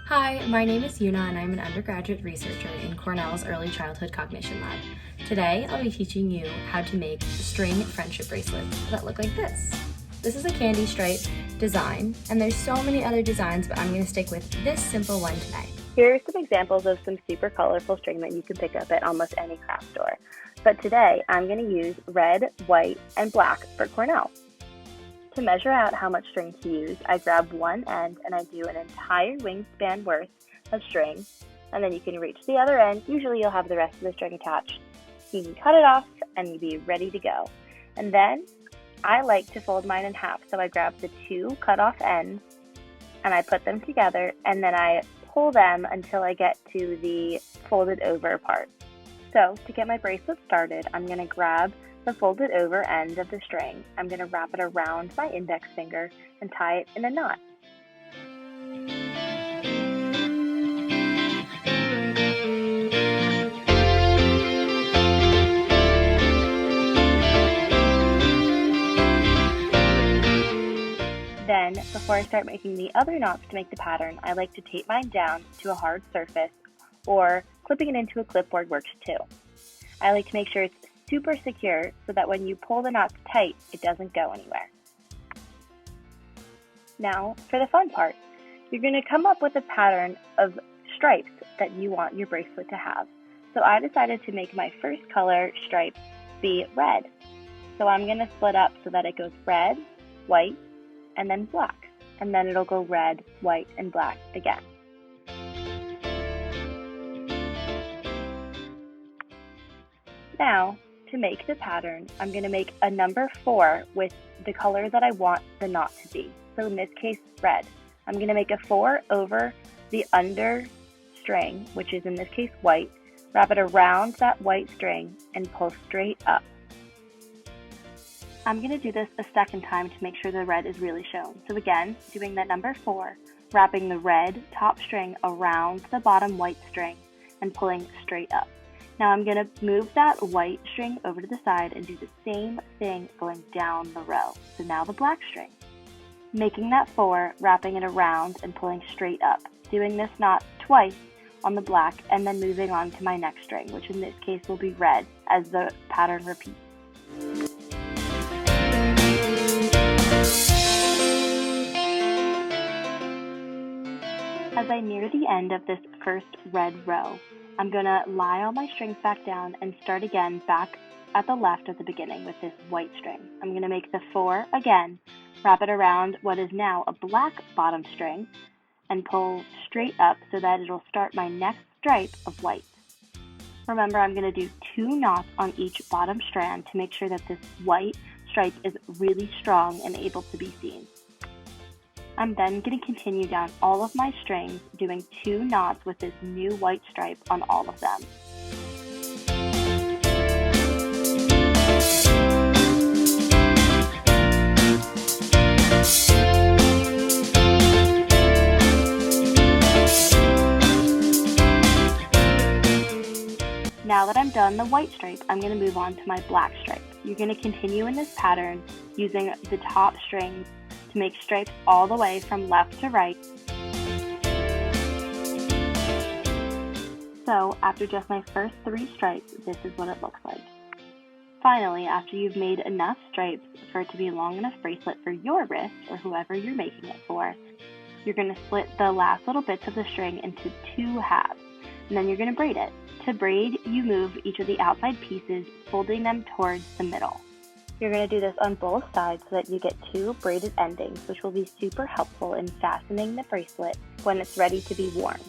Hi, my name is Euna and I'm an undergraduate researcher in Cornell's Early Childhood Cognition Lab. Today, I'll be teaching you how to make string friendship bracelets that look like this. This is a candy stripe design, and there's so many other designs, but I'm going to stick with this simple one today. Here are some examples of some super colorful string that you can pick up at almost any craft store. But today, I'm going to use red, white, and black for Cornell. To measure out how much string to use, I grab one end and I do an entire wingspan worth of string, and then you can reach the other end. Usually you'll have the rest of the string attached. You can cut it off and you'll be ready to go. And then I like to fold mine in half, so I grab the two cut off ends and I put them together, and then I pull them until I get to the folded over part. So to get my bracelet started, I'm going to grab the folded over end of the string. I'm going to wrap it around my index finger and tie it in a knot. Then, before I start making the other knots to make the pattern, I like to tape mine down to a hard surface, or clipping it into a clipboard works too. I like to make sure it's super secure so that when you pull the knots tight, it doesn't go anywhere. Now, for the fun part, you're going to come up with a pattern of stripes that you want your bracelet to have. So I decided to make my first color stripe be red. So I'm going to split up so that it goes red, white, and then black. And then it'll go red, white, and black again. Now, to make the pattern, I'm going to make a number 4 with the color that I want the knot to be. So in this case, red. I'm going to make a 4 over the under string, which is in this case white, wrap it around that white string, and pull straight up. I'm going to do this a second time to make sure the red is really shown. So again, doing that number 4, wrapping the red top string around the bottom white string, and pulling straight up. Now I'm going to move that white string over to the side and do the same thing going down the row. So now the black string. Making that 4, wrapping it around and pulling straight up. Doing this knot twice on the black, and then moving on to my next string, which in this case will be red, as the pattern repeats. As I near the end of this first red row, I'm going to lie all my strings back down and start again back at the left at the beginning with this white string. I'm going to make the 4 again, wrap it around what is now a black bottom string, and pull straight up so that it'll start my next stripe of white. Remember, I'm going to do 2 knots on each bottom strand to make sure that this white stripe is really strong and able to be seen. I'm then going to continue down all of my strings, doing 2 knots with this new white stripe on all of them. Now that I'm done the white stripe, I'm going to move on to my black stripe. You're going to continue in this pattern using the top strings to make stripes all the way from left to right. So after just my first 3 stripes, this is what it looks like. Finally, after you've made enough stripes for it to be a long enough bracelet for your wrist or whoever you're making it for, you're going to split the last little bits of the string into 2 halves, and then you're going to braid it. To braid, you move each of the outside pieces, folding them towards the middle. You're going to do this on both sides so that you get 2 braided endings, which will be super helpful in fastening the bracelet when it's ready to be worn.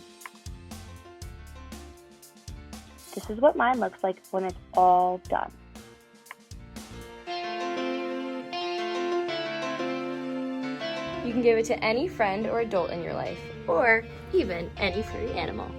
This is what mine looks like when it's all done. You can give it to any friend or adult in your life, or even any furry animal.